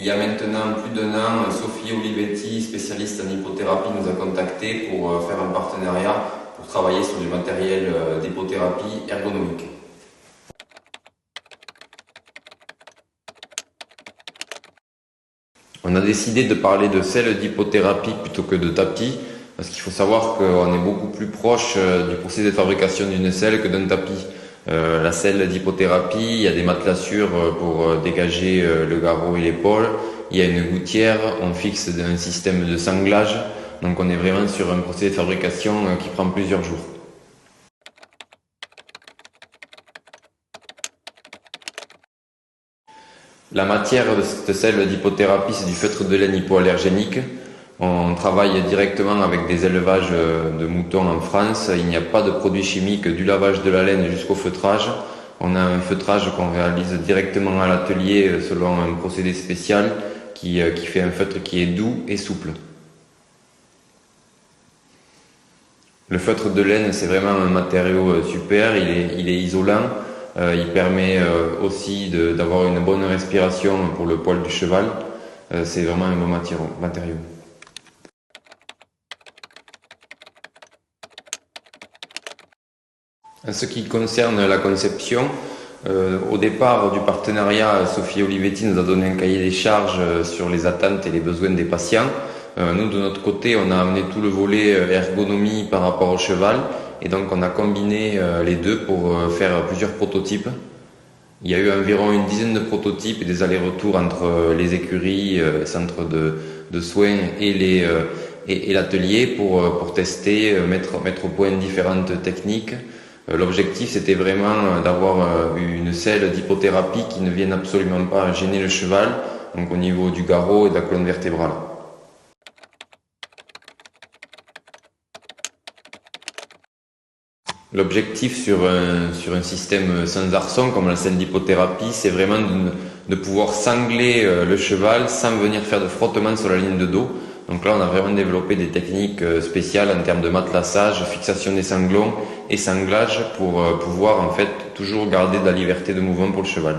Il y a maintenant plus d'un an, Sophie Olivetti, spécialiste en hypothérapie, nous a contactés pour faire un partenariat pour travailler sur du matériel d'hypothérapie ergonomique. On a décidé de parler de selle d'hypothérapie plutôt que de tapis, parce qu'il faut savoir qu'on est beaucoup plus proche du procédé de fabrication d'une selle que d'un tapis. La selle d'hypothérapie, il y a des matelassures pour dégager le garrot et l'épaule, il y a une gouttière, on fixe un système de sanglage, donc on est vraiment sur un procédé de fabrication qui prend plusieurs jours. La matière de cette selle d'hypothérapie, c'est du feutre de laine hypoallergénique. On travaille directement avec des élevages de moutons en France. Il n'y a pas de produits chimiques du lavage de la laine jusqu'au feutrage. On a un feutrage qu'on réalise directement à l'atelier selon un procédé spécial qui fait un feutre qui est doux et souple. Le feutre de laine, c'est vraiment un matériau super, il est isolant. Il permet aussi d'avoir une bonne respiration pour le poil du cheval. C'est vraiment un bon matériau. En ce qui concerne la conception, au départ du partenariat, Sophie Olivetti nous a donné un cahier des charges sur les attentes et les besoins des patients. Nous, de notre côté, on a amené tout le volet ergonomie par rapport au cheval. Et donc on a combiné les deux pour faire plusieurs prototypes. Il y a eu environ une dizaine de prototypes et des allers-retours entre les écuries, centres de soins et l'atelier pour tester, mettre au point différentes techniques. L'objectif, c'était vraiment d'avoir une selle d'hypothérapie qui ne vienne absolument pas gêner le cheval, donc au niveau du garrot et de la colonne vertébrale. L'objectif sur un système sans arçon comme la selle d'hypothérapie, c'est vraiment de pouvoir sangler le cheval sans venir faire de frottement sur la ligne de dos. Donc là, on a vraiment développé des techniques spéciales en termes de matelassage, fixation des sanglons et sanglage pour pouvoir en fait toujours garder de la liberté de mouvement pour le cheval.